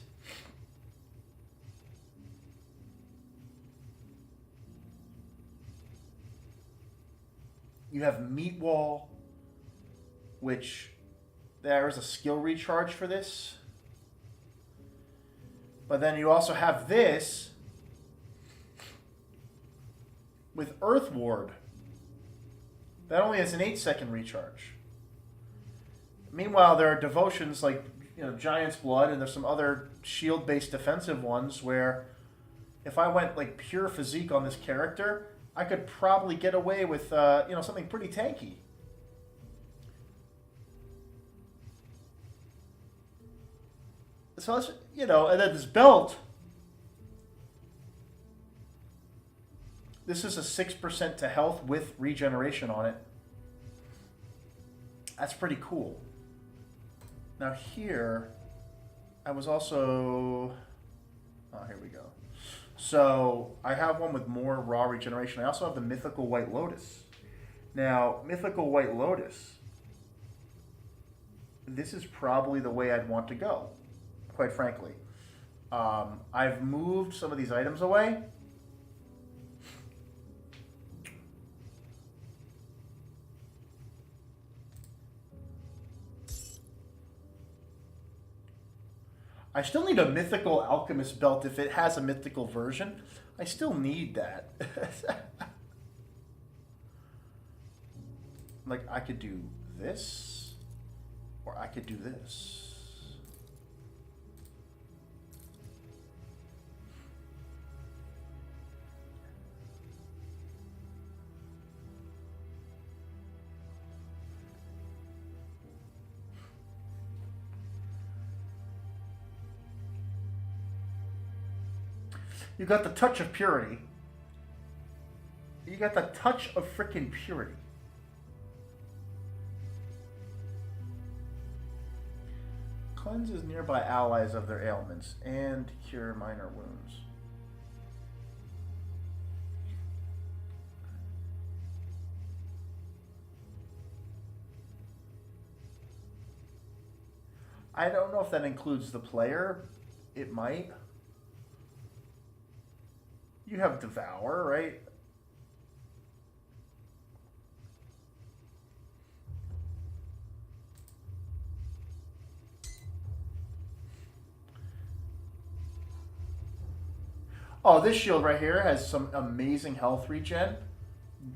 You have Meat Wall, which There is a skill recharge for this. But then you also have this with Earth Ward. That only has an 8-second recharge. Meanwhile, there are devotions like, you know, Giant's Blood, and there's some other shield-based defensive ones where if I went like pure physique on this character, I could probably get away with you know, something pretty tanky. So that's, you know, and then this belt. This is a 6% to health with regeneration on it. That's pretty cool. Now here, I was also, oh, here we go. So I have one with more raw regeneration. I also have the Mythical White Lotus. Now, Mythical White Lotus, this is probably the way I'd want to go, quite frankly. I've moved some of these items away. I still need a Mythical Alchemist belt if it has a mythical version. I still need that. Like, I could do this, or I could do this. You got the touch of purity. You got the touch of frickin' purity. Cleanses nearby allies of their ailments and cure minor wounds. I don't know if that includes the player. It might. You have Devour, right? Oh, this shield right here has some amazing health regen,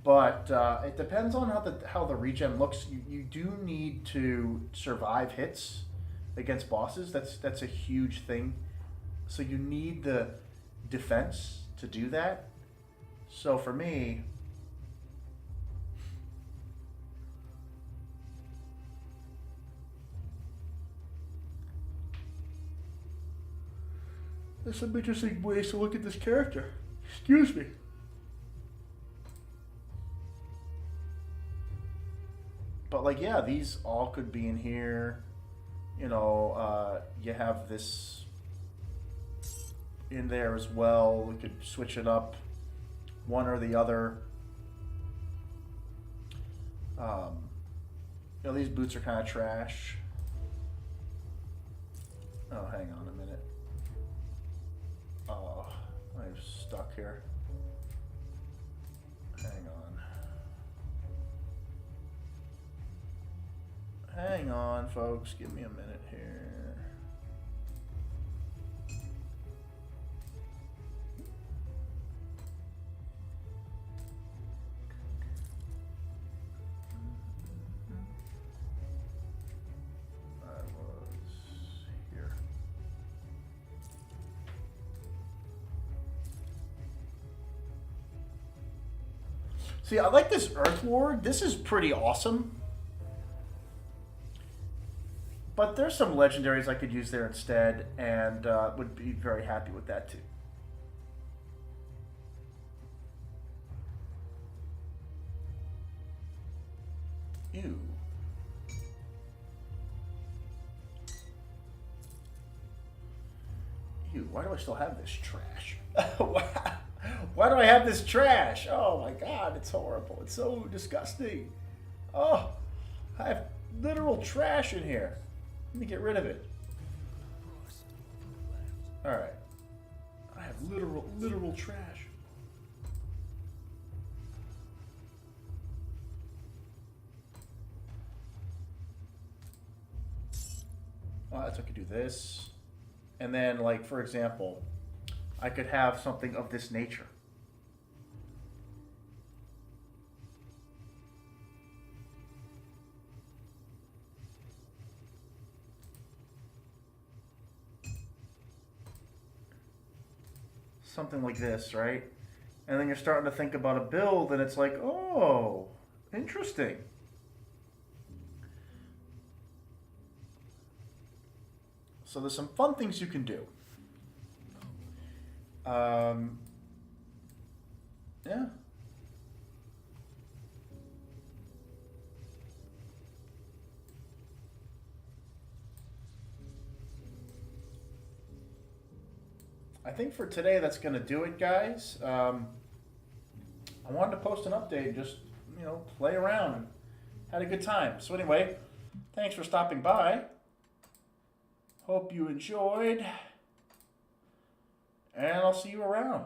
but it depends on how the regen looks. You do need to survive hits against bosses. That's a huge thing. So you need the defense to do that. So for me, there's some interesting ways to look at this character. Excuse me. But like, yeah, these all could be in here. You know, you have this in there as well. We could switch it up, one or the other. You know, these boots are kind of trash. Oh, hang on a minute. Oh, I'm stuck here. Hang on. Hang on, folks. Give me a minute here. See, I like this Earth Ward. This is pretty awesome. But there's some legendaries I could use there instead, and would be very happy with that too. Ew. Ew, why do I still have this trash? Why do I have this trash? Oh my god, it's horrible. It's so disgusting. Oh, I have literal trash in here. Let me get rid of it. Alright. I have literal trash. well, so I could do this. And then, like, for example, I could have something of this nature. Something like this, right? And then you're starting to think about a build, and it's like, oh, interesting. So there's some fun things you can do. Yeah. I think for today that's going to do it, guys. I wanted to post an update, just, play around and had a good time. So anyway, thanks for stopping by. Hope you enjoyed. And I'll see you around.